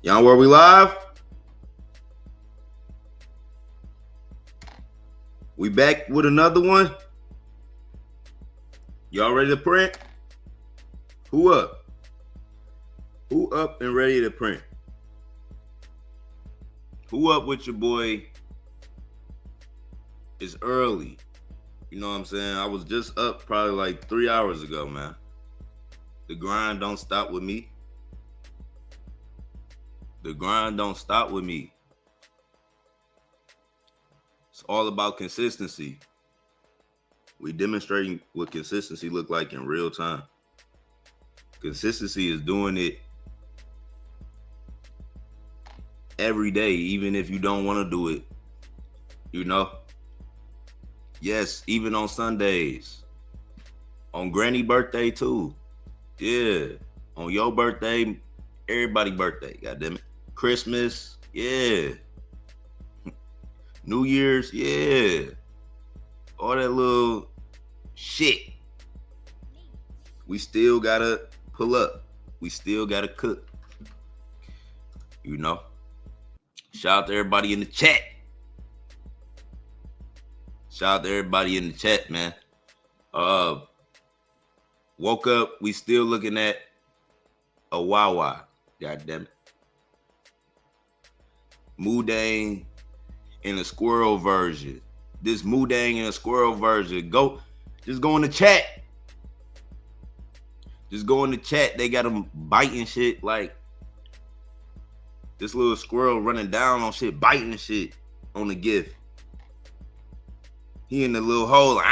Yon World, we live? We back with another one? Y'all ready to print? Who up? Who up and ready to print? Who up with your boy? It's early. You know what I'm saying? I was just up probably like 3 hours ago, man. The grind don't stop with me. The grind don't stop with me. It's all about consistency. We demonstrating what consistency look like in real time. Consistency is doing it every day, even if you don't want to do it. You know? Yes, even on Sundays. On Granny birthday too. Yeah. On your birthday, everybody's birthday, goddamn it. Christmas, yeah. New Year's, yeah. All that little shit. We still gotta pull up. We still gotta cook. You know? Shout out to everybody in the chat. Shout out to everybody in the chat, man. Woke up, we still looking at Awawa. God damn it. Mudang in a squirrel version. This Mudang in a squirrel version. Just go in the chat. Just go in the chat. They got them biting shit like this little squirrel running down on shit, biting shit on the GIF. He in the little hole.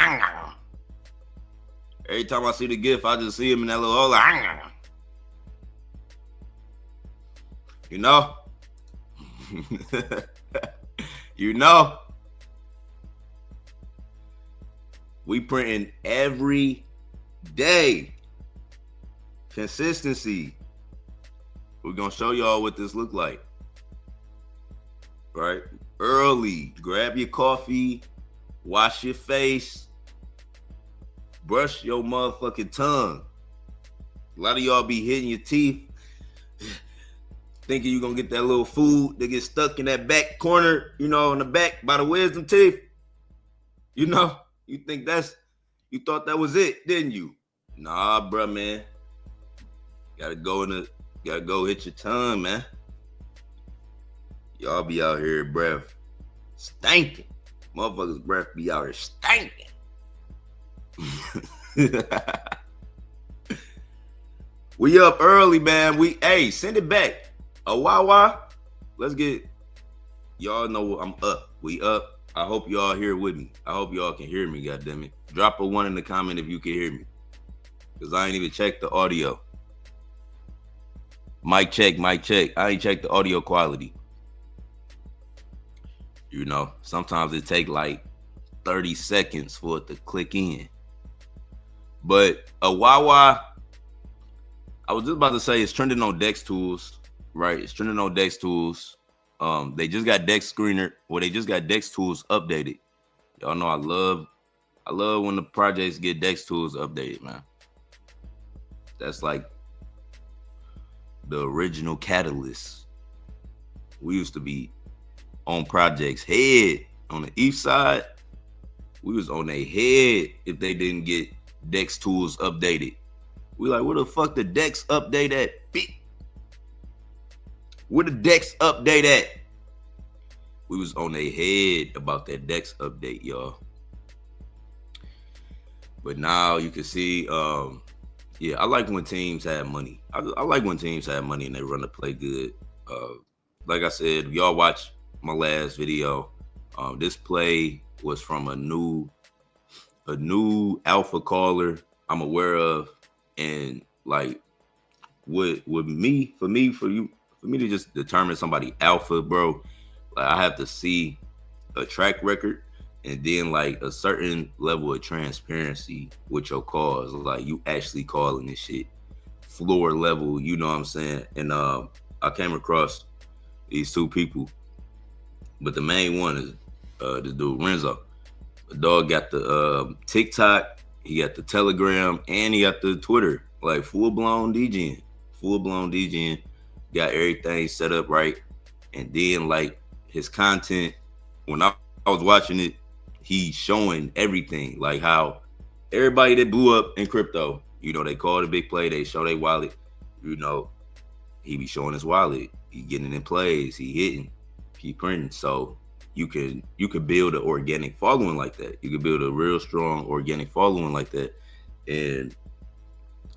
Every time I see the GIF, I just see him in that little hole. You know? You know? We printing every day. Consistency. We're gonna show y'all what this look like. Right? Early. Grab your coffee. Wash your face. Brush your motherfucking tongue. A lot of y'all be hitting your teeth, thinking you're gonna get that little food that gets stuck in that back corner, you know, in the back by the wisdom teeth. You know, you thought that was it, didn't you? Nah, bruh, man. Gotta go hit your tongue, man. Y'all be out here, breath stinking. Motherfuckers' breath be out here stinking. We up early, man. Hey, send it back. Awawa. Let's get y'all know I'm up. We up. I hope y'all here with me. I hope y'all can hear me, goddammit. Drop a 1 in the comment if you can hear me. Cause I ain't even checked the audio. Mic check, mic check. I ain't checked the audio quality. You know, sometimes it take like 30 seconds for it to click in. But Awawa, I was just about to say it's trending on Dex Tools, right? It's trending on Dex Tools. They just got Dex Screener, they just got Dex Tools updated. Y'all know I love when the projects get Dex Tools updated, man. That's like the original catalyst. We used to be on projects head on the east side. We was on their head if they didn't get Dex Tools updated. We like, where the fuck the Dex update at? Where the Dex update at? We was on their head about that Dex update, y'all. But now you can see, yeah, I like when teams have money. I like when teams have money and they run the play good. Like I said, y'all watch my last video. This play was from a new alpha caller I'm aware of, and like for me to just determine somebody alpha, bro, like I have to see a track record and then like a certain level of transparency with your calls. Like you actually calling this shit floor level, you know what I'm saying? And I came across these two people, but the main one is this dude Renzo. The dog got the TikTok, he got the Telegram, and he got the Twitter, like full blown DJing. got everything set up right, and then like his content, when I was watching it, he's showing everything, like how everybody that blew up in crypto, they call it a big play, they show their wallet, you know, he be showing his wallet, he getting in plays, he hitting, he printing. So you could build an organic following like that. You could build a real strong organic following like that, and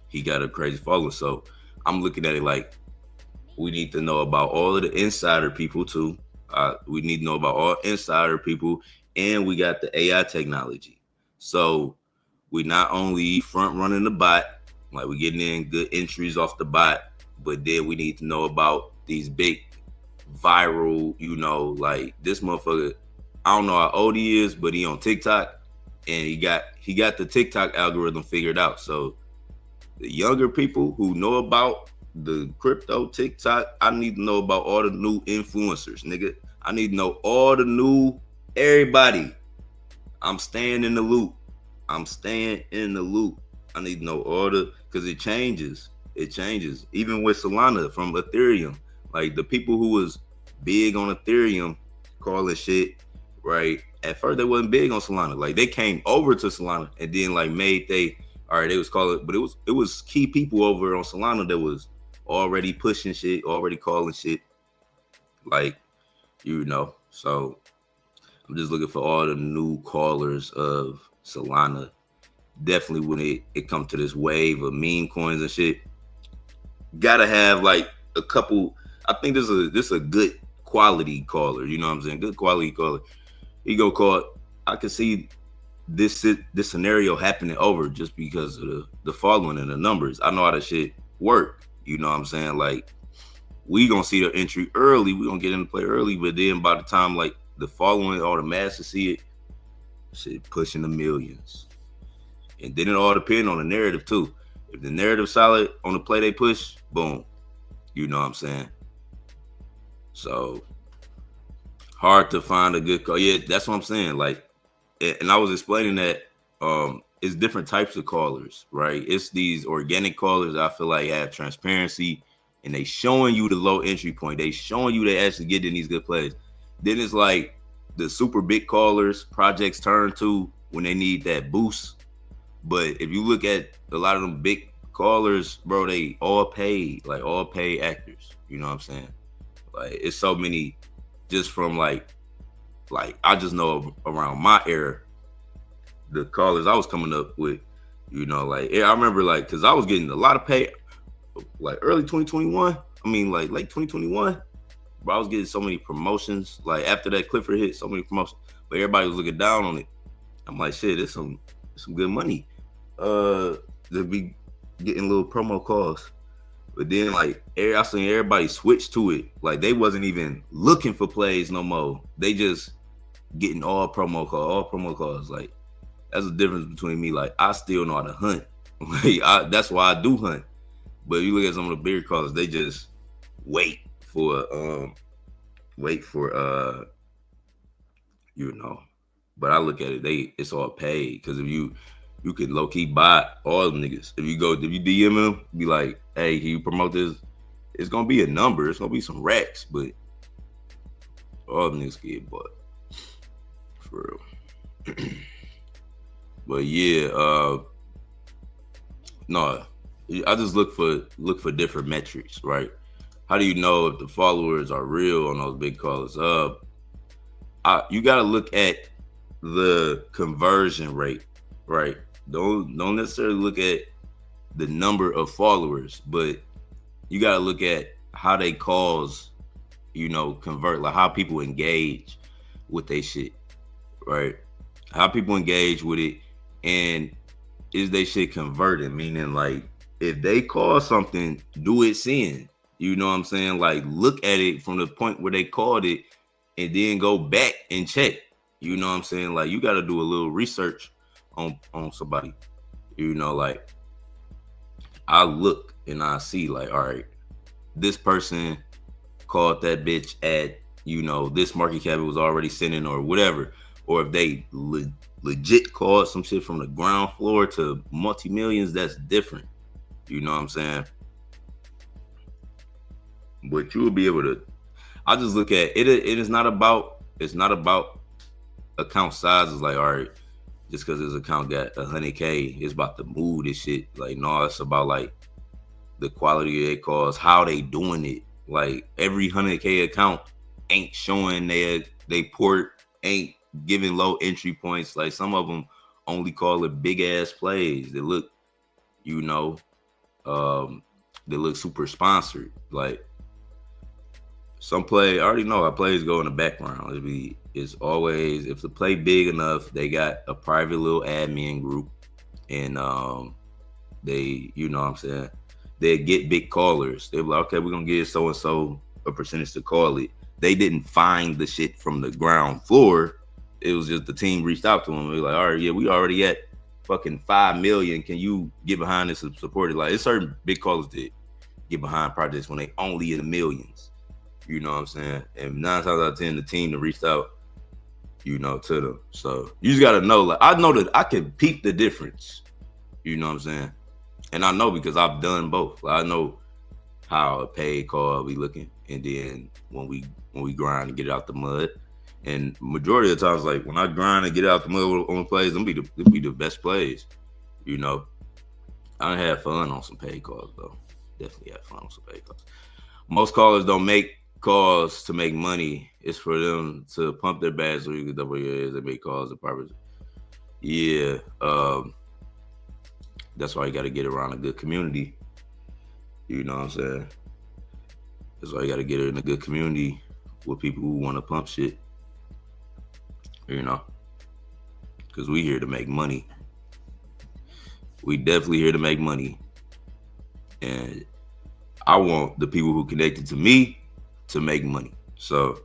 he got a crazy following. So I'm looking at it like we need to know about all of the insider people too. We need to know about all insider people, and we got the AI technology. So we not only front running the bot, like we getting in good entries off the bot, but then we need to know about these big viral, like this motherfucker. I don't know how old he is, but he on TikTok, and he got the TikTok algorithm figured out. So the younger people who know about the crypto TikTok, I need to know about all the new influencers, nigga. I need to know all the new everybody. I'm staying in the loop. I need to know all because it changes. It changes. Even with Solana from Ethereum, like the people who was big on Ethereum calling shit, right? At first they wasn't big on Solana. Like they came over to Solana and then like they was calling, but it was key people over on Solana that was already pushing shit, already calling shit, like, so I'm just looking for all the new callers of Solana. Definitely when it comes to this wave of meme coins and shit, gotta have like a couple. I think this is a good quality caller. You know what I'm saying? Good quality caller. He go call it. I can see this scenario happening over just because of the following and the numbers. I know how that shit work. You know what I'm saying? Like we gonna see the entry early. We gonna get into play early, but then by the time like the following or the masses see it, shit pushing the millions. And then it all depends on the narrative too. If the narrative solid on the play they push, boom. You know what I'm saying? So hard to find a good call. Yeah, that's what I'm saying. Like, and I was explaining that it's different types of callers, right? It's these organic callers I feel like have transparency and they showing you the low entry point. They showing you they actually get in these good plays. Then it's like the super big callers projects turn to when they need that boost. But if you look at a lot of them big callers, bro, they all paid actors. You know what I'm saying? Like it's so many just from like I just know around my era, the callers I was coming up with, like I remember like because I was getting a lot of pay like early 2021. I mean like late 2021. Bro, I was getting so many promotions. Like after that Clifford hit, so many promotions. But everybody was looking down on it. I'm like, shit, it's some good money. To be getting little promo calls. But then like I seen everybody switch to it. Like they wasn't even looking for plays no more. They just getting all promo calls. Like that's the difference between me. Like I still know how to hunt. Like that's why I do hunt. But you look at some of the bigger callers, they just wait for But I look at it, it's all paid because if you can low key buy all them niggas. If you DM them, be like, hey, can you promote this? It's gonna be a number. It's gonna be some racks, but all them niggas get bought for real. But yeah, no, I just look for different metrics, right? How do you know if the followers are real on those big callers? You gotta look at the conversion rate, right? Don't necessarily look at the number of followers, but you gotta look at how they calls, convert, like how people engage with they shit, right? How people engage with it, and is they shit converting? Meaning like if they call something, do it sin. You know what I'm saying? Like look at it from the point where they called it and then go back and check. You know what I'm saying? Like you got to do a little research on somebody. Like I look and I see like, all right, this person called that bitch at, this market cap was already sending or whatever. Or if they legit called some shit from the ground floor to multi-millions, that's different. You know what I'm saying? But you will be able to. I just look at it. It is not about. It's not about account size. It's like, all right, just because this account got 100K, it's about the mood and shit. Like, no, it's about like the quality of their calls, how they doing it. Like every 100K account ain't showing they port, ain't giving low entry points. Like some of them only call it big ass plays. They look, you know, they look super sponsored. Like some play, I already know how plays go in the background. It's always, if the play big enough, they got a private little admin group, and they, you know what I'm saying, they get big callers. They're like, okay, we're gonna give so and so a percentage to call it. They didn't find the shit from the ground floor. It was just the team reached out to them. They're like, all right, yeah, we already at fucking 5 million. Can you get behind this and support it? Like, it's certain big callers that get behind projects when they only in the millions. You know what I'm saying? And 9 times out of 10, the team that reached out, you know, to them. So you just gotta know, like, I know that I can peep the difference. You know what I'm saying? And I know because I've done both. Like, I know how a paid call be looking, and then when we grind and get it out the mud. And majority of the times, like when I grind and get it out the mud on the plays, them be the best plays. You know, I had fun on some paid calls though. Definitely had fun on some paid calls. Most callers don't make calls to make money. It's for them to pump their bags so you can double your heads. They make calls to purpose. Yeah, that's why you got to get around a good community. You know what I'm saying? That's why you got to get in a good community with people who want to pump shit. You know, because we here to make money. We definitely here to make money, and I want the people who connected to me to make money. So,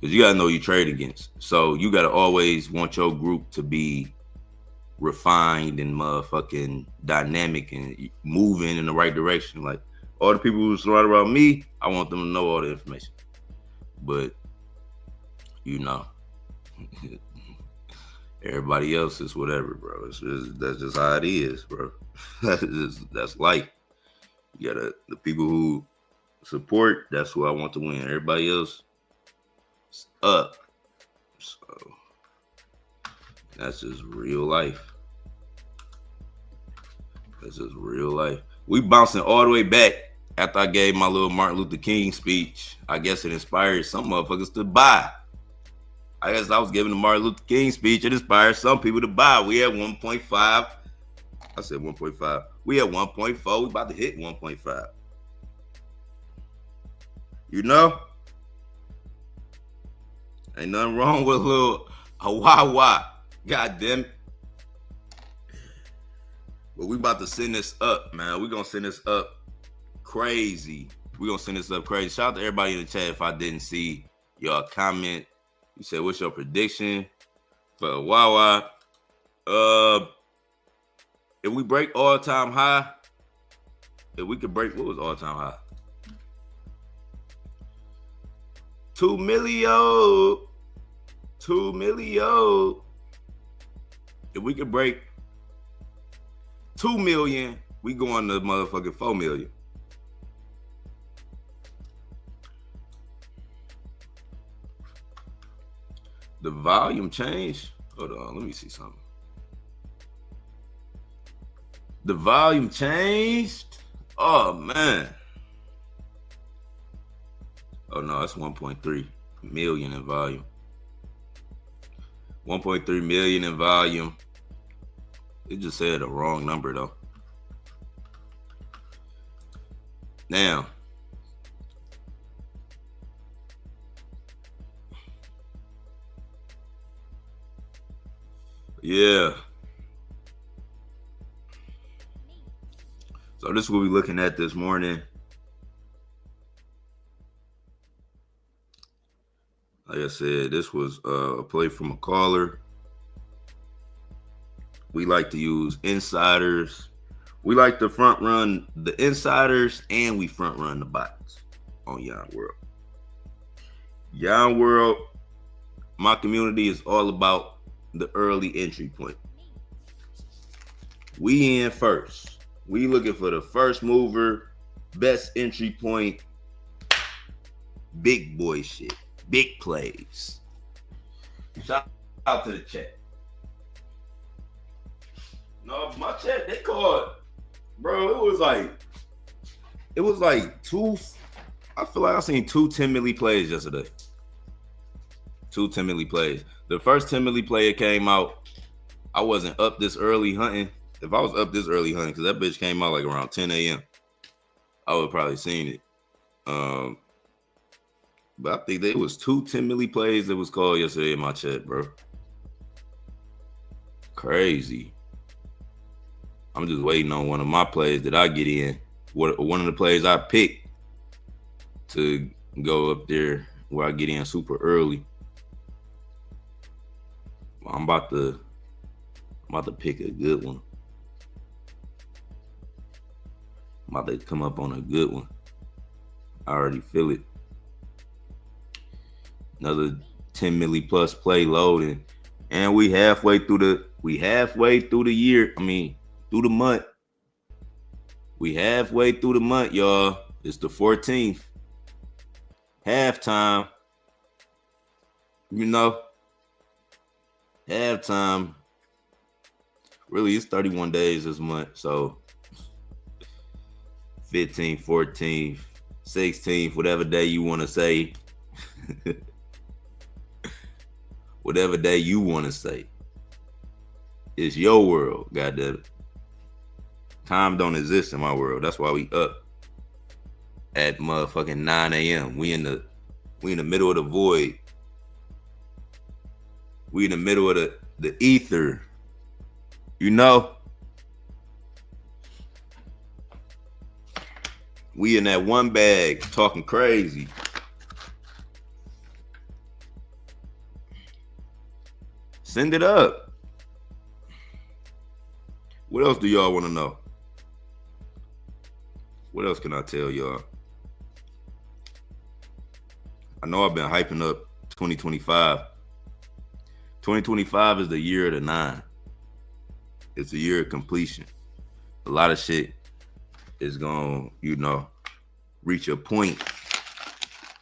because you gotta know you trade against. So you gotta always want your group to be refined and motherfucking dynamic and moving in the right direction. Like all the people who surround around me, I want them to know all the information. But you know, everybody else is whatever, bro. That's just how it is, bro. That's life. You gotta, the people who support, that's who I want to win. Everybody else is up. So that's just real life. That's just real life. We bouncing all the way back after I gave my little Martin Luther King speech. I guess it inspired some motherfuckers to buy. I guess I was giving the Martin Luther King speech. It inspired some people to buy. We had 1.5. I said 1.5. We had 1.4. We about to hit 1.5. You know? Ain't nothing wrong with a little Awawah. God damn it. But we about to send this up, man. We gonna send this up crazy. We gonna send this up crazy. Shout out to everybody in the chat if I didn't see y'all comment. You said, what's your prediction for Awawah? If we break all-time high, if we could break, what was all-time high? 2 million. 2 million. If we could break 2 million, we going to motherfucking 4 million. The volume changed. Hold on, let me see something. The volume changed. Oh man. Oh no, it's 1.3 million in volume. 1.3 million in volume. It just said a wrong number though. Now, yeah. So this is what we're looking at this morning. Like I said, this was a play from a caller. We like to use insiders. We like to front run the insiders and we front run the bots on Yon World. Yon World, my community is all about the early entry point. We in first. We looking for the first mover, best entry point, Big boy shit. Big plays. Shout out to the chat. No, my chat, they called, bro, it was like two, I feel like I seen 2 10 milli plays yesterday. 2 10 milli plays. The first 10 milli play it came out, I wasn't up this early hunting. If I was up this early hunting, because that bitch came out like around 10 a.m., I would have probably seen it. But I think there was 2 10 milli plays that was called yesterday in my chat, bro. Crazy. I'm just waiting on one of my plays that I get in. One of the plays I picked to go up there where I get in super early. I'm about to pick a good one. I'm about to come up on a good one. I already feel it. Another 10 milli plus play loading. And we halfway through the year. I mean, through the month. We halfway through the month, y'all. It's the 14th. Halftime. You know. Halftime. Really, it's 31 days this month. So 15th, 14th, 16th, whatever day you want to say. Whatever day you want to say. It's your world, goddamn it. Time don't exist in my world. That's why we up at motherfucking 9 a.m. We in the middle of the void. We in the middle of the ether. You know? We in that one bag talking crazy. Send it up. What else do y'all want to know? What else can I tell y'all? I know I've been hyping up 2025. 2025 is the year of the 9. It's the year of completion. A lot of shit is gonna, reach a point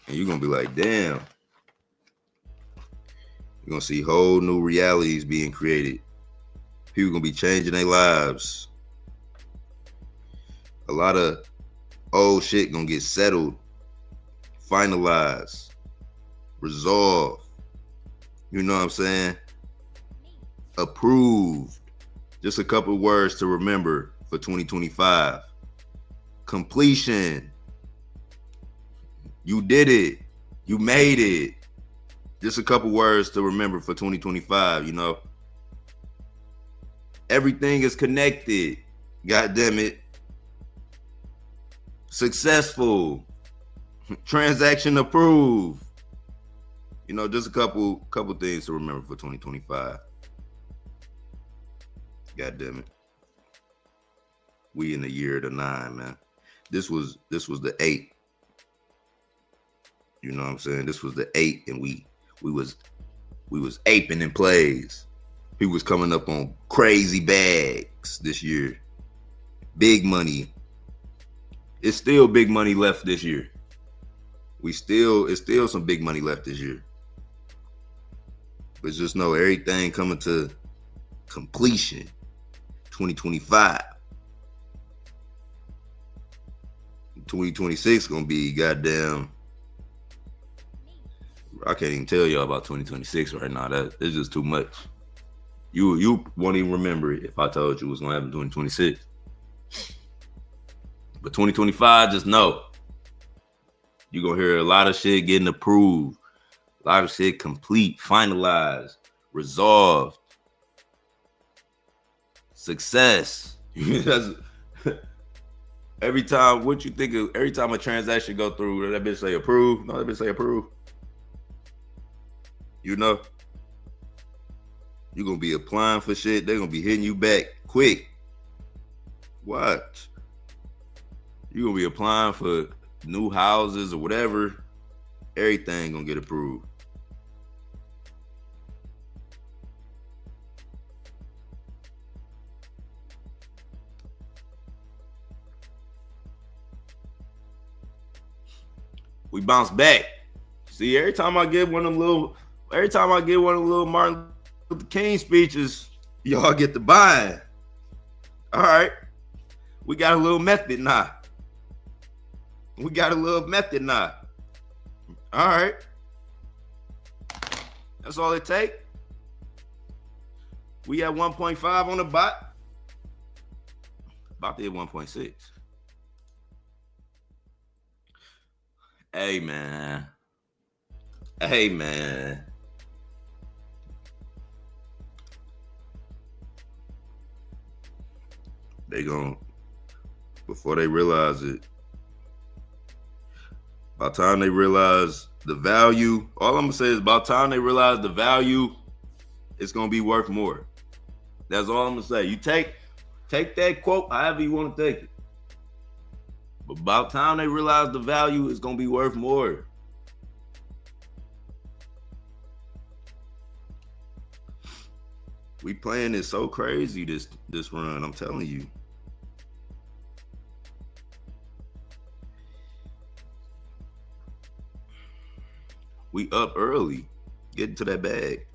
and you're gonna be like, damn. You're gonna see whole new realities being created. People gonna be changing their lives. A lot of old shit gonna get settled, finalized, resolved. You know what I'm saying? Approved. Just a couple words to remember for 2025. Completion. You did it. You made it. Just a couple words to remember for 2025, Everything is connected. God damn it. Successful. Transaction approved. Just a couple things to remember for 2025. God damn it. We in the year of the 9, man. This was the 8. You know what I'm saying? This was the 8, and we was aping in plays. He was coming up on crazy bags this year. Big money. It's still big money left this year. It's still some big money left this year. But just know everything coming to completion. 2025. 2026 gonna be goddamn. I can't even tell y'all about 2026 right now. It's just too much. You won't even remember it if I told you what's gonna happen in 2026. But 2025, just know you're gonna hear a lot of shit getting approved, a lot of shit complete, finalized, resolved, success. Every time, what you think of? Every time a transaction go through, that bitch say approve. No, that bitch say approve. You're gonna be applying for shit. They're gonna be hitting you back quick. Watch. You're gonna be applying for new houses or whatever. Everything gonna get approved. We bounce back. See, every time I get one of them little Martin Luther King speeches, y'all get the buy-in. All right. We got a little method now. All right. That's all it take. We at 1.5 on the bot. About to hit 1.6. Hey, man. They gon', before they realize it, by the time they realize the value, all I'm gonna say is by the time they realize the value, it's gonna be worth more. That's all I'm gonna say. You take that quote however you want to take it. But by the time they realize the value, it's gonna be worth more. We playing it so crazy this run, I'm telling you. We up early, getting to that bag.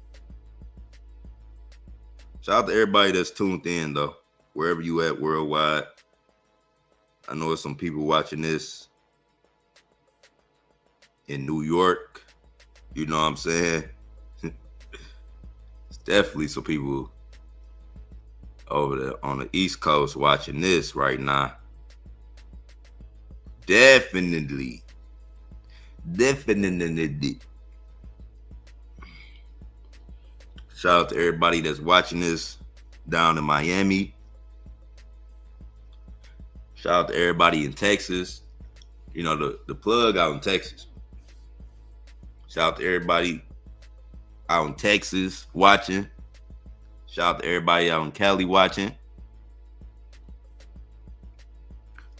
Shout out to everybody that's tuned in though, wherever you at worldwide. I know there's some people watching this in New York. You know what I'm saying? It's definitely some people over there on the East Coast watching this right now. Definitely. Shout out to everybody that's watching this down in Miami. Shout out to everybody in Texas. You know, the plug out in Texas. Shout out to everybody out in Texas watching. Shout out to everybody out in Cali watching.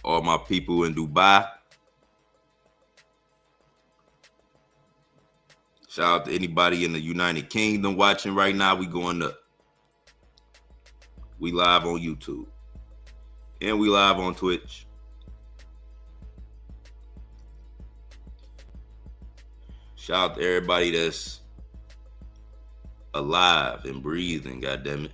All my people in Dubai. Shout out to anybody in the United Kingdom watching right now. We going up. We live on YouTube. And we live on Twitch. Shout out to everybody that's alive and breathing, goddammit.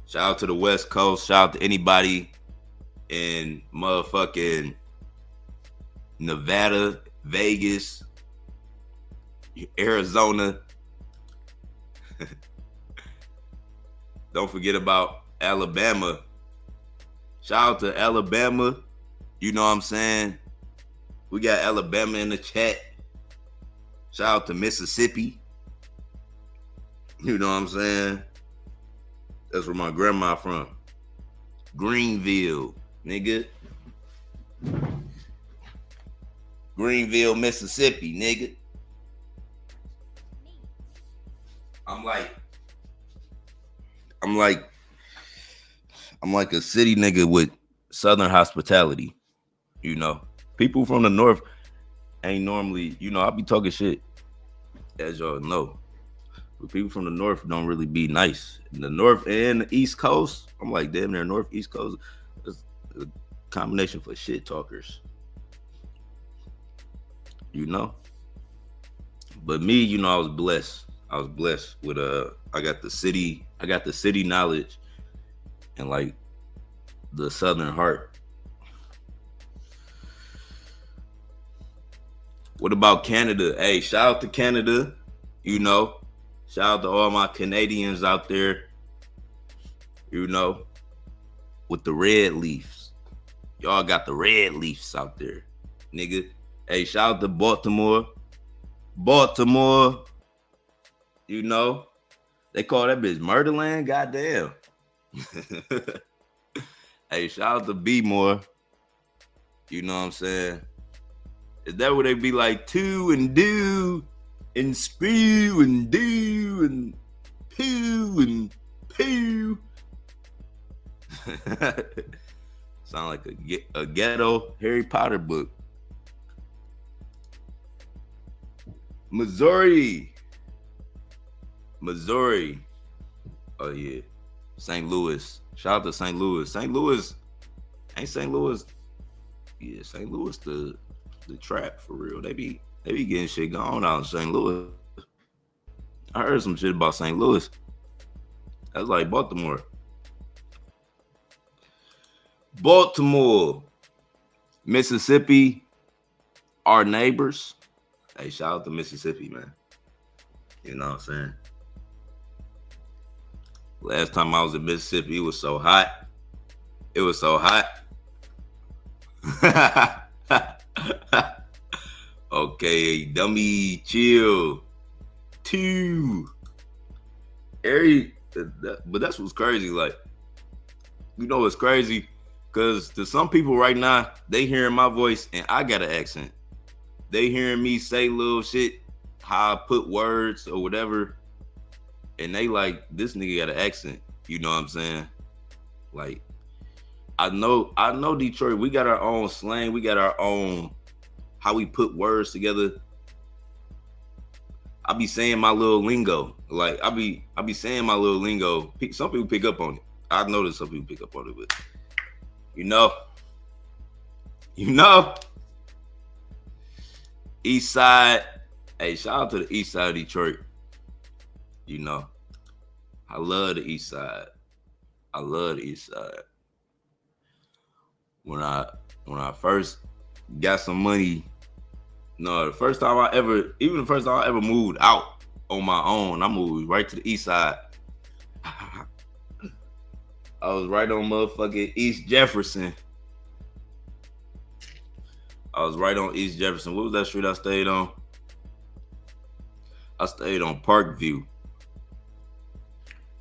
Shout out to the West Coast. Shout out to anybody in motherfucking Nevada, Vegas, Arizona. Don't forget about Alabama. Shout out to Alabama. You know what I'm saying? We got Alabama in the chat. Shout out to Mississippi. You know what I'm saying? That's where my grandma from. Greenville, nigga. Greenville, Mississippi, nigga. I'm like a city nigga with Southern hospitality. You know, people from the North ain't normally, you know, I be talking shit, as y'all know. But people from the North don't really be nice. In the North and the East Coast, I'm like, damn, they're North, East Coast. It's a combination for shit talkers. You know? But me, you know, I was blessed with I got the city knowledge and like the Southern heart. What about Canada? Hey, shout out to Canada. You know, shout out to all my Canadians out there. You know, with the red leaves. Y'all got the red leaves out there, nigga. Hey, shout out to Baltimore. You know, they call that bitch Murderland. Goddamn. Hey, shout out to B-More. You know what I'm saying? Is that where they be like to and do and spew and do and poo and poo? Sound like a ghetto Harry Potter book. Missouri. Oh yeah. St. Louis. Shout out to St. Louis. St. Louis. Ain't St. Louis. Yeah, St. Louis the the trap for real. They be getting shit going out in St. Louis. I heard some shit about St. Louis. That's like Baltimore. Baltimore, Mississippi, our neighbors. Hey, shout out to Mississippi, man. You know what I'm saying? Last time I was in Mississippi, it was so hot. It was so hot. Okay, dummy, chill. Two. But that's what's crazy. Like, you know what's crazy? Because to some people right now, they hearing my voice and I got an accent. They hearing me say little shit, how I put words or whatever, and they like, this nigga got an accent. You know what I'm saying? Like, I know Detroit, we got our own slang, we got our own how we put words together. I be saying my little lingo. Like, I be saying my little lingo. Some people pick up on it. I noticed some people pick up on it, but you know, East Side. Hey, shout out to the East Side of Detroit. You know, I love the East Side. I love the East Side. When I first got some money, the first time I ever moved out on my own, I moved right to the East Side. I was right on motherfucking East Jefferson. What was that street I stayed on? I stayed on Parkview.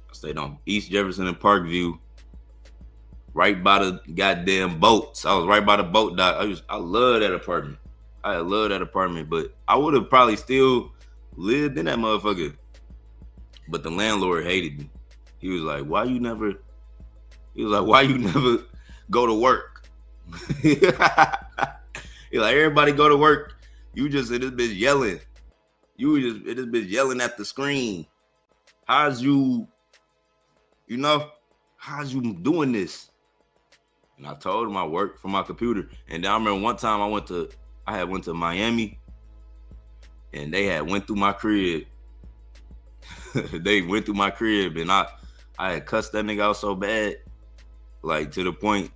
I stayed on East Jefferson and Parkview. Right by the goddamn boats. I was right by the boat dock. I love that apartment. I love that apartment, but I would have probably still lived in that motherfucker. But the landlord hated me. He was like, why you never go to work? He like, everybody go to work. You just in this bitch yelling. You just in this bitch yelling at the screen. How's you doing this? And I told him I worked for my computer. And then I remember one time I went to Miami, and they had went through my crib. They went through my crib, and I had cussed that nigga out so bad, like to the point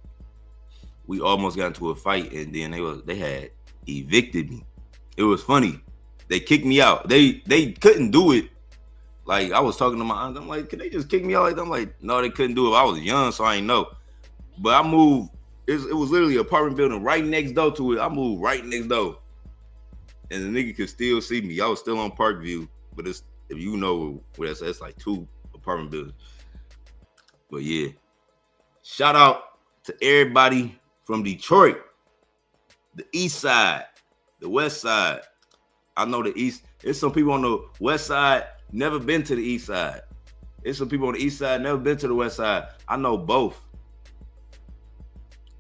we almost got into a fight, and then they had evicted me. It was funny. They kicked me out. They couldn't do it. Like, I was talking to my aunt. I'm like, can they just kick me out? I'm like, no, they couldn't do it. I was young, so I ain't know. But I moved. It was literally an apartment building right next door to it. I moved right next door, and the nigga could still see me. I was still on Parkview, but if you know where it's like 2 apartment buildings. But yeah, shout out to everybody from Detroit, the East Side, the West Side. I know the East. There's some people on the West Side never been to the East Side. There's some people on the East Side never been to the West Side. I know both.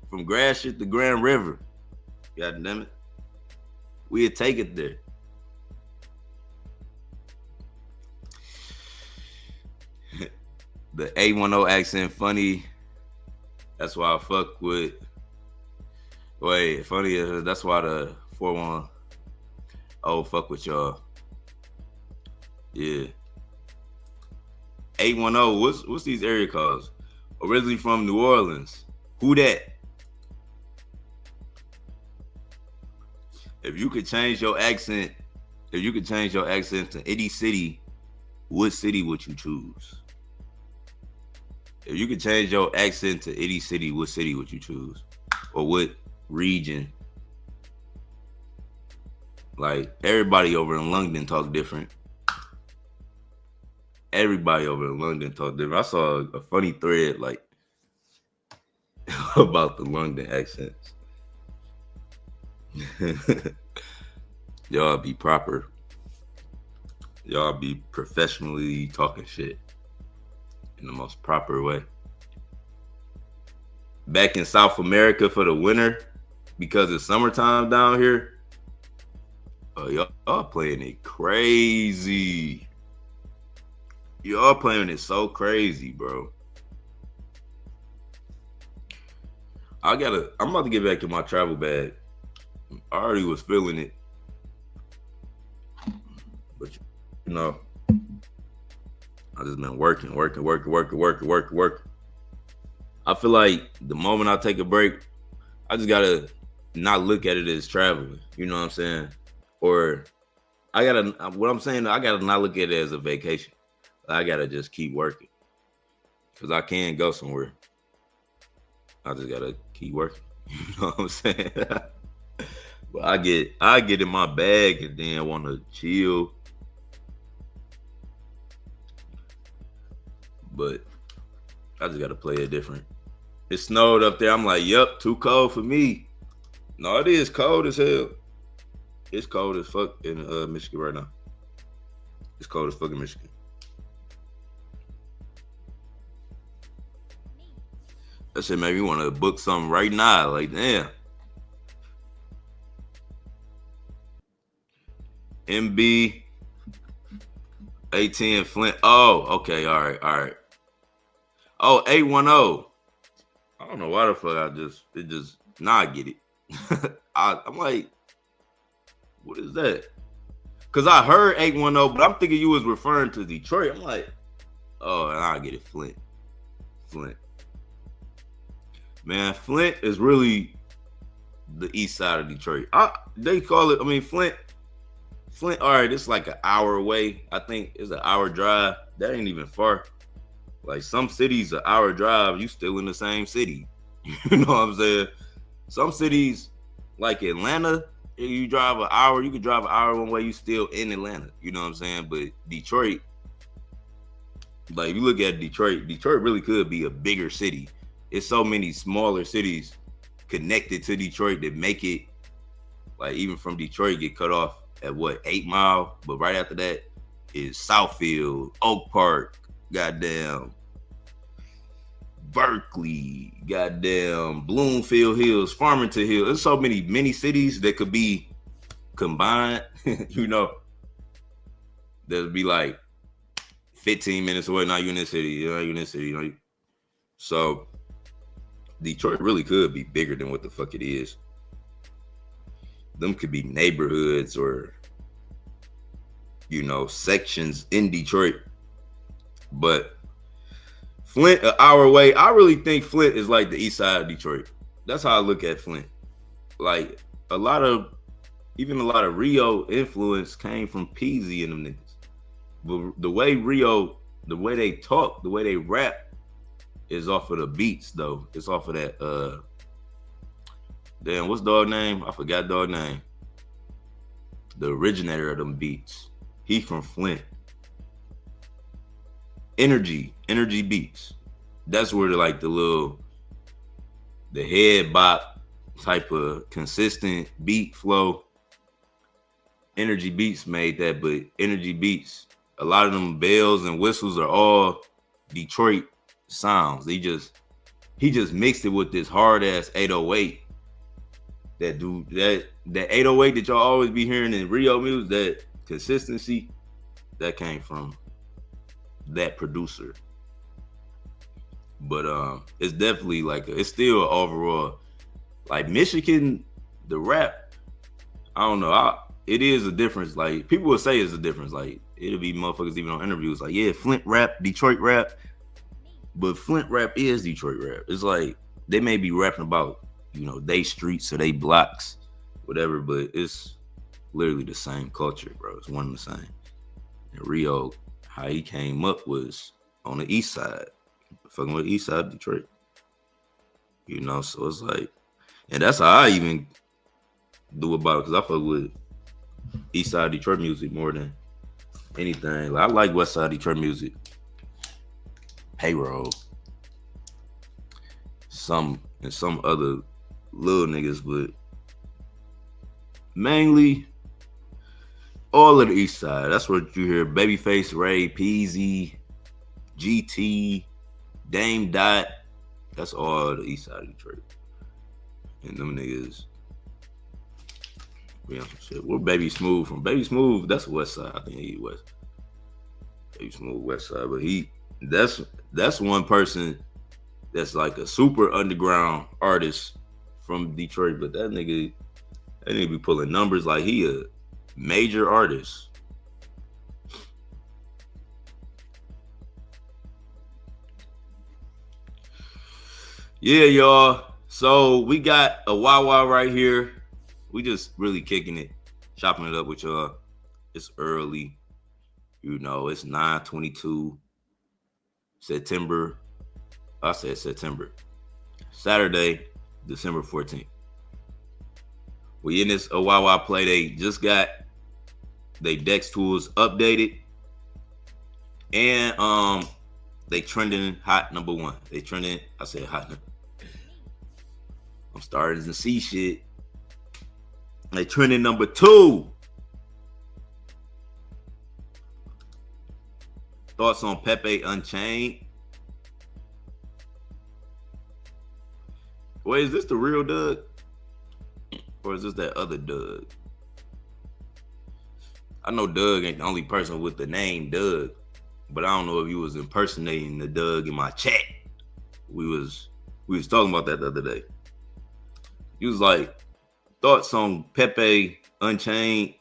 From Gratiot to Grand River. God damn it. We'd take it there. The 810 accent funny. That's why I fuck with. Wait, funny. That's why the 410 fuck with y'all. Yeah. 810. What's these area codes? Originally from New Orleans. Who that? If you could change your accent to any city, what city would you choose? If you could change your accent to any city, what city would you choose? Or what region? Like, everybody over in London talk different. Everybody over in London talk different. I saw a funny thread, like, about the London accents. Y'all be proper. Y'all be professionally talking shit in the most proper way. Back in South America for the winter, because it's summertime down here. Oh, y'all playing it crazy. Y'all playing it so crazy, bro. I'm about to get back to my travel bag. I already was feeling it, but you know, I just been working. I feel like the moment I take a break, I just gotta not look at it as traveling. You know what I'm saying? Or I gotta not look at it as a vacation. I gotta just keep working because I can go somewhere. I just gotta keep working. You know what I'm saying? But I get in my bag and then want to chill. But I just gotta play it different. It snowed up there. I'm like, yep, too cold for me. No, it is cold as hell. It's cold as fuck in Michigan right now. It's cold as fuck in Michigan. That shit made me want to book something right now. Like, damn. MB 18 Flint. Oh, okay. All right. Oh, 810. I don't know why the fuck I get it. I'm like, what is that? Because I heard 810, but I'm thinking you was referring to Detroit. I'm like, oh, and I get it. Flint. Man, Flint is really the east side of Detroit. They call it, Flint, all right, it's like an hour away. I think it's an hour drive. That ain't even far. Like some cities, an hour drive, you still in the same city. You know what I'm saying? Some cities, like Atlanta, you drive an hour, you could drive an hour one way, you still in Atlanta. You know what I'm saying? But Detroit, like if you look at Detroit really could be a bigger city. It's so many smaller cities connected to Detroit that make it, like even from Detroit get cut off at 8 Mile, but right after that is Southfield, Oak Park, goddamn Berkeley, goddamn Bloomfield Hills, Farmington Hills. There's so many mini cities that could be combined, you know, that'd be like 15 minutes away. Now you in this city, So Detroit really could be bigger than what the fuck it is. Them could be neighborhoods or, sections in Detroit. But Flint, an hour away, I really think Flint is like the east side of Detroit. That's how I look at Flint. Like a lot of Rio influence came from Peasy and them niggas. But the way they talk, the way they rap, is off of the beats though. It's off of that damn, what's dog name? I forgot dog name. The originator of them beats. He from Flint. Energy beats. That's where the head bop type of consistent beat flow. Energy Beats made that, but Energy Beats, a lot of them bells and whistles are all Detroit sounds. He just mixed it with this hard ass 808. That 808 that y'all always be hearing in Rio music, that consistency, that came from that producer. But it's definitely it's still overall like Michigan, the rap. I don't know. It is a difference. Like people will say it's a difference. Like it'll be motherfuckers even on interviews like, yeah, Flint rap, Detroit rap. But Flint rap is Detroit rap. It's like they may be rapping about, they streets or they blocks, whatever, but it's literally the same culture, bro. It's one and the same. And Rio, how he came up was on the east side, fucking with the east side of Detroit. So it's like, and that's how I even do about it, because I fuck with east side Detroit music more than anything. Like, I like west side Detroit music. Payroll, some other little niggas, but mainly all of the east side. That's what you hear. Babyface Ray, Peasy, GT, Dame Dot. That's all the east side of Detroit. And them niggas be on some shit. Where Baby Smooth from? Baby Smooth, that's west side. I think he west. Baby Smooth west side, but that's one person that's like a super underground artist from Detroit, but that nigga They need to be pulling numbers like he a major artist. Yeah, y'all. So we got a Wawa right here. We just really kicking it, chopping it up with y'all. It's early. You know, it's 9/22 September. I said September. Saturday, December 14th. We in this Wawa play. They just got they Dex tools updated. And they trending hot number one. They trending, I said hot number. I'm starting to see shit. They trending number 2. Thoughts on Pepe Unchained? Wait, is this the real Doug? Or is this that other Doug? I know Doug ain't the only person with the name Doug, but I don't know if he was impersonating the Doug in my chat. We was talking about that the other day. He was like, thoughts on Pepe Unchained,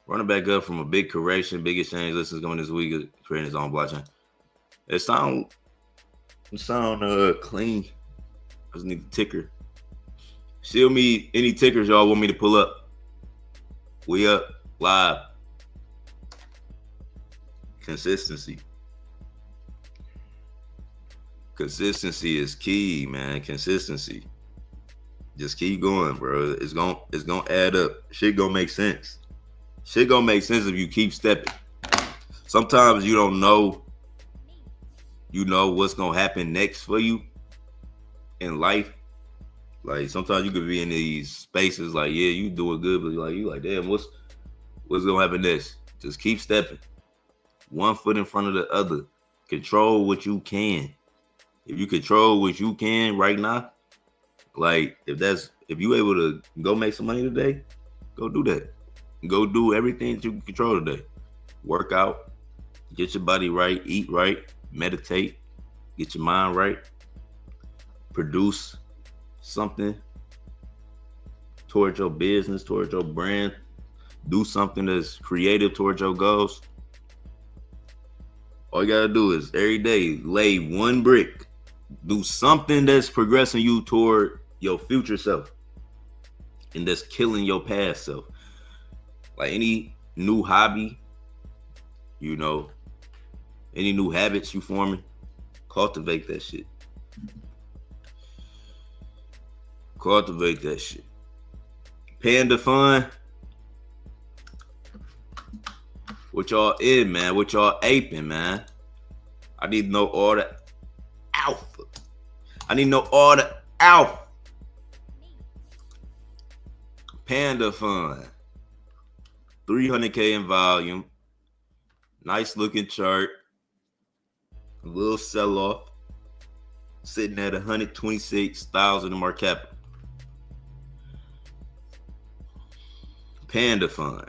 running back up from a big correction, big exchange listens going this week, creating his own blockchain. It sound clean. I just need the ticker. Show me any tickers y'all want me to pull up. We up live. Consistency. Consistency is key, man. Consistency. Just keep going, bro. It's gonna add up. Shit gonna make sense. Shit gonna make sense if you keep stepping. Sometimes you don't know, what's gonna happen next for you in life. Like sometimes you could be in these spaces like, yeah, you doing good, but you like, damn, what's gonna happen next? Just keep stepping. One foot in front of the other. Control what you can. If you control what you can right now, like if you able to go make some money today, go do that. Go do everything that you can control today. Work out, get your body right, eat right, meditate, get your mind right, produce something towards your business, towards your brand, do something that's creative towards your goals. All you gotta do is every day lay one brick, do something that's progressing you toward your future self and that's killing your past self. Like any new hobby, any new habits you forming, cultivate that shit. Cultivate that shit. Panda Fun. What y'all in, man? What y'all aping, man? I need to know all the alpha. I need to know all the alpha. Panda Fun. 300K in volume. Nice looking chart. A little sell off. Sitting at 126,000 in market cap. Panda Fund.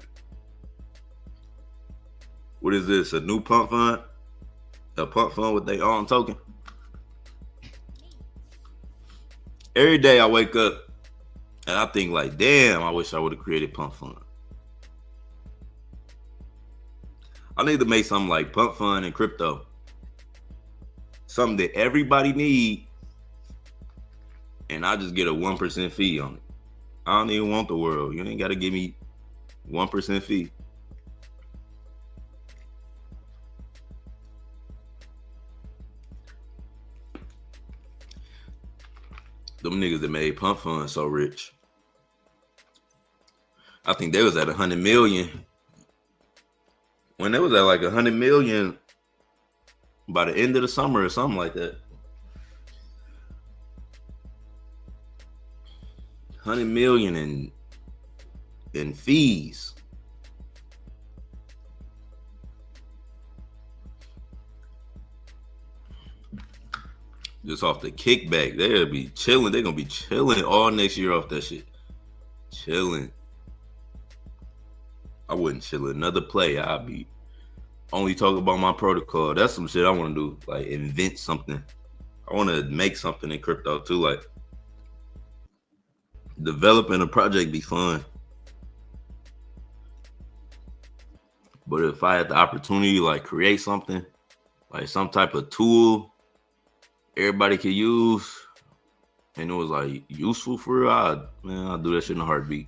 What is this? A new pump fund? A pump fund with their own token? Every day I wake up and I think like, damn, I wish I would have created pump fund. I need to make something like pump fund and crypto. Something that everybody need. And I just get a 1% fee on it. I don't even want the world. You ain't got to give me 1% fee. Them niggas that made pump fund so rich. I think they was at 100 million. When they was at like 100 million by the end of the summer or something like that. 100 million in fees. Just off the kickback. They'll be chilling. They're going to be chilling all next year off that shit. Chilling. I wouldn't chill another play. I'd be only talking about my protocol. That's some shit I want to do. Like invent something. I want to make something in crypto too. Like developing a project be fun. But if I had the opportunity to like create something, like some type of tool everybody could use, and it was like useful for real, I'll do that shit in a heartbeat.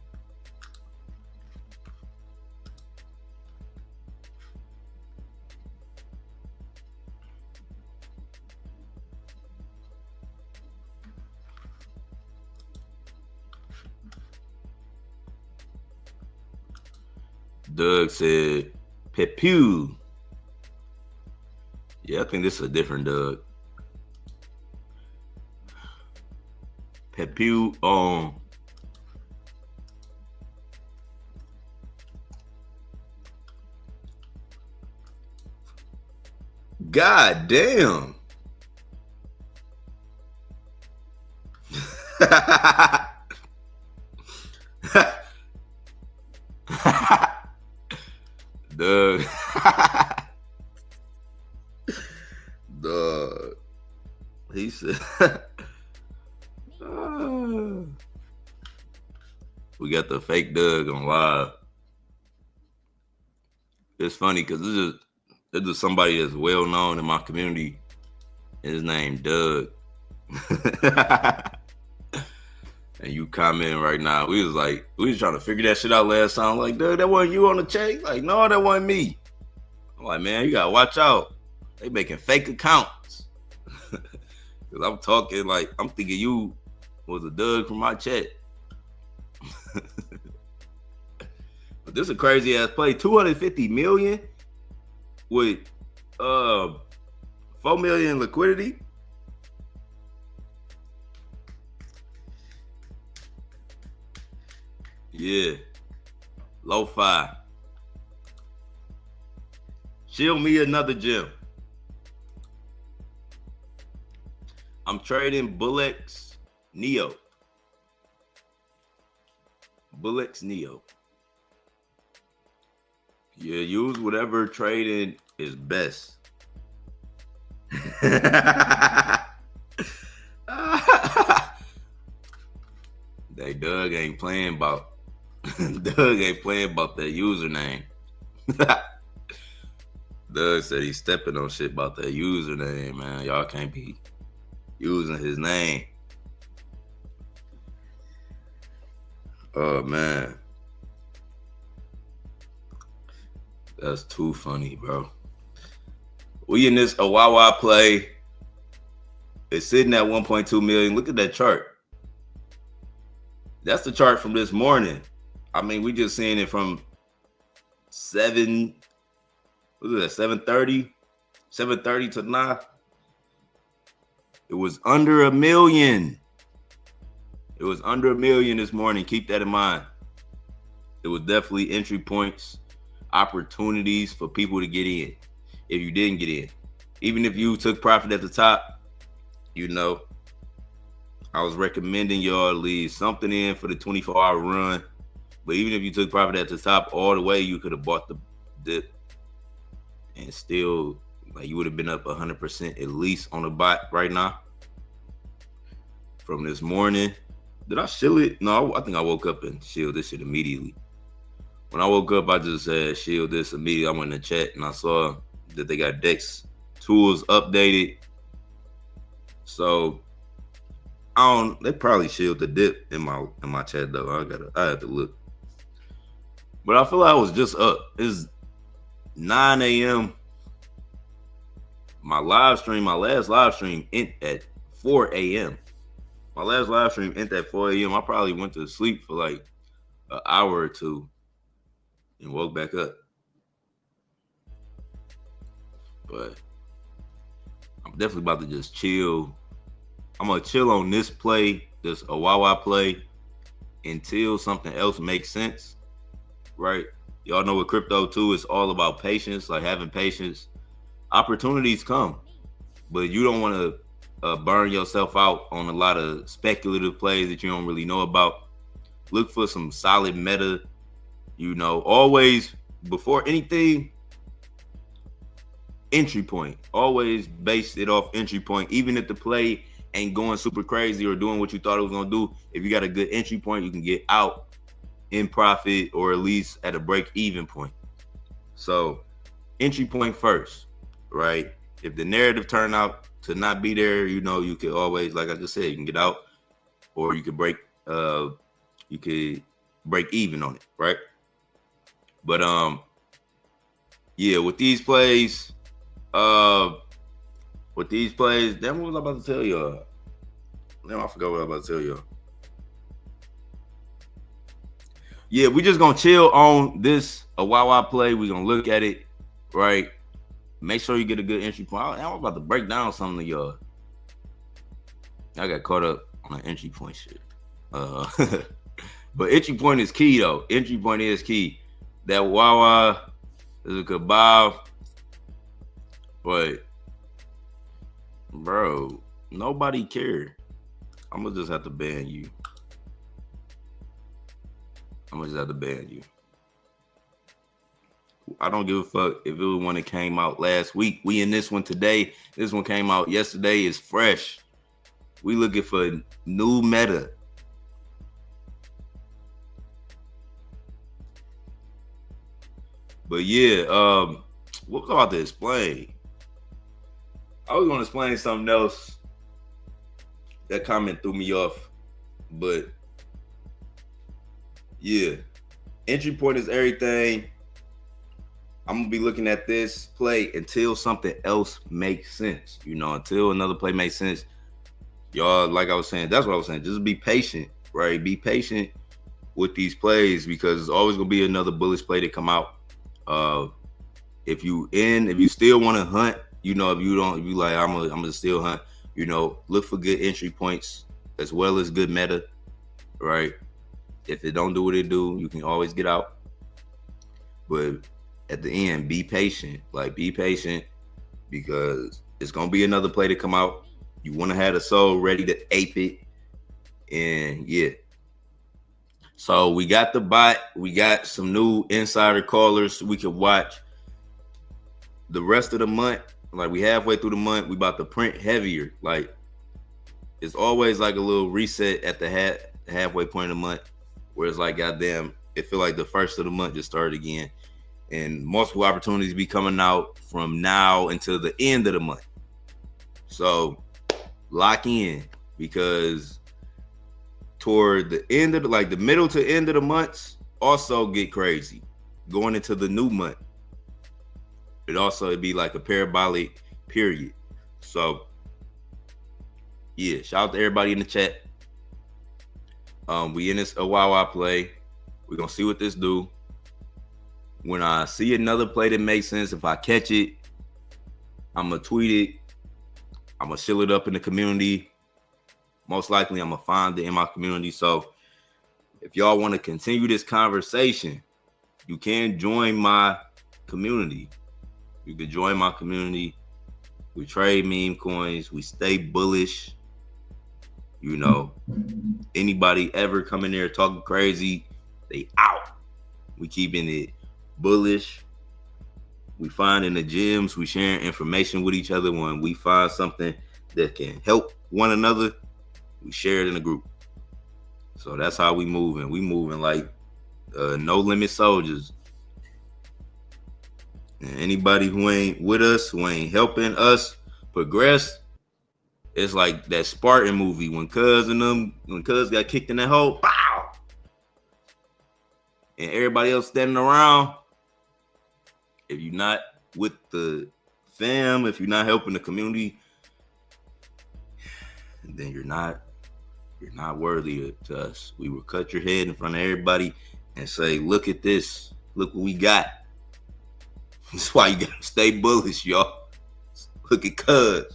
Doug said, Pepew. Yeah, I think this is a different Doug. Pepew God damn. Doug. Doug. He said we got the fake Doug on live. It's funny because this is somebody that's well known in my community. His name Doug. And you commenting right now. We was trying to figure that shit out last time. Like, Doug, that wasn't you on the check? Like, no, that wasn't me. I'm like, man, you gotta watch out. They making fake accounts. Cause I'm talking like I'm thinking you was a Doug from my chat. But this is a crazy ass play. 250 million with 4 million liquidity. Yeah. Lo-fi. Shield me another gem. I'm trading Bullets Neo. Bullets Neo. Yeah, use whatever trading is best. They Doug ain't playing about Doug ain't playing about that username. Doug said he's stepping on shit about that username, man. Y'all can't be using his name. Oh man. That's too funny, bro. We in this Awawa play. It's sitting at 1.2 million. Look at that chart. That's the chart from this morning. I mean, we just seeing it from 7:30 to now. It was under a million. It was under a million this morning. Keep that in mind. It was definitely entry points, opportunities for people to get in. If you didn't get in, even if you took profit at the top, you know, I was recommending y'all leave something in for the 24-hour run. But even if you took profit at the top all the way, you could have bought the dip and still, like, you would have been up 100% at least on the bot right now. From this morning, did I shield it? No, I think I woke up and shielded this shit immediately. When I woke up, I just said shield this immediately. I went in the chat and I saw that they got DEX tools updated. So they probably shield the dip in my chat though. I have to look. But I feel like I was just up. It's 9 a.m. My last live stream ended at 4 a.m. My last live stream ended at 4 a.m. I probably went to sleep for like an hour or two and woke back up. But I'm definitely about to just chill. I'm going to chill on this play, this Awawa play, until something else makes sense, right? Y'all know with crypto too, it's all about patience, like having patience. Opportunities come, but you don't want to burn yourself out on a lot of speculative plays that you don't really know about. Look for some solid meta, you know, always before anything, entry point. Always base it off entry point, even if the play ain't going super crazy or doing what you thought it was going to do. If you got a good entry point, you can get out in profit or at least at a break even point. So entry point first, right? If the narrative turned out to not be there, you know, you could always, like I just said, you can get out, or you could break even on it, right? But yeah, with these plays, damn, what was I about to tell y'all? Damn, I forgot what I was about to tell y'all. Yeah, we just gonna chill on this Awawa play. We're gonna look at it, right? Make sure you get a good entry point. I'm about to break down something to y'all. I got caught up on an entry point shit. But entry point is key though. Entry point is key. That Wawa is a kebab, but bro, nobody cared. I'm gonna just have to ban you. I don't give a fuck if it was one that came out last week. We in this one today. This one came out yesterday. It's fresh. We looking for new meta. But yeah, what was I about to explain? I was gonna explain something else. That comment threw me off. But yeah, entry point is everything. I'm gonna be looking at this play until something else makes sense. You know, until another play makes sense. Y'all, like I was saying, that's what I was saying. Just be patient, right? Be patient with these plays because there's always gonna be another bullish play to come out. If you still want to hunt, you know, if you like, I'm gonna still hunt. You know, look for good entry points as well as good meta, right? If it don't do what it do, you can always get out. But at the end, be patient. Like, be patient because it's gonna be another play to come out. You want to have the soul ready to ape it, and yeah. So we got the bot. We got some new insider callers we could watch. The rest of the month, like we halfway through the month, we about to print heavier. Like it's always like a little reset at the halfway point of the month, where it's like, goddamn, it feel like the first of the month just started again, and multiple opportunities be coming out from now until the end of the month. So lock in because toward the end of the middle to end of the months also get crazy. Going into the new month, it'd be like a parabolic period. So yeah, shout out to everybody in the chat. We in this Awawa play. We're gonna see what this do. When I see another play that makes sense, if I catch it, I'm gonna tweet it. I'm gonna shill it up in the community. Most likely, I'm gonna find it in my community. So if y'all want to continue this conversation, you can join my community. You can join my community. We trade meme coins. We stay bullish. You know, anybody ever come in there talking crazy, they out. We keeping it bullish. We finding the gems. We sharing information with each other. When we find something that can help one another, we share it in the group. So that's how we moving. We moving like no limit soldiers. And anybody who ain't with us, who ain't helping us progress, it's like that Spartan movie when Cuz got kicked in that hole, pow! And everybody else standing around. If you're not with the fam, if you're not helping the community, then you're not worthy to us. We will cut your head in front of everybody and say, look at this. Look what we got. That's why you gotta stay bullish, y'all. Look at Cuz.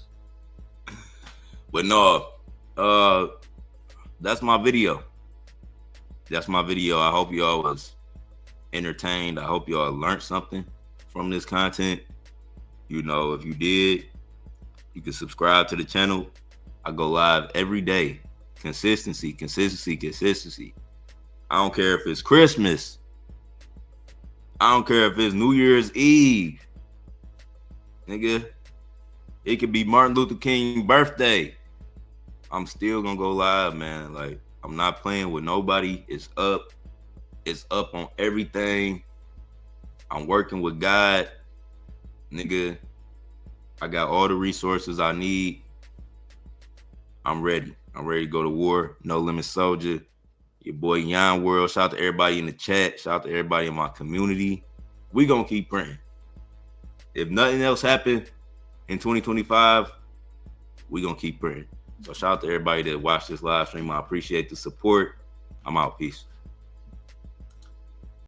But no, that's my video. I hope y'all was entertained. I hope y'all learned something from this content. You know, if you did, you can subscribe to the channel. I go live every day. Consistency. I don't care if it's Christmas. I don't care if it's New Year's Eve. Nigga, it could be Martin Luther King's birthday. I'm still gonna go live, man. Like, I'm not playing with nobody. It's up on everything. I'm working with God, nigga. I got all the resources I need. I'm ready. I'm ready to go to war. No Limit Soldier. Your boy Yon World. Shout out to everybody in the chat. Shout out to everybody in my community. We gonna keep praying. If nothing else happened in 2025, we gonna keep praying. So shout out to everybody that watched this live stream. I appreciate the support. I'm out. Peace.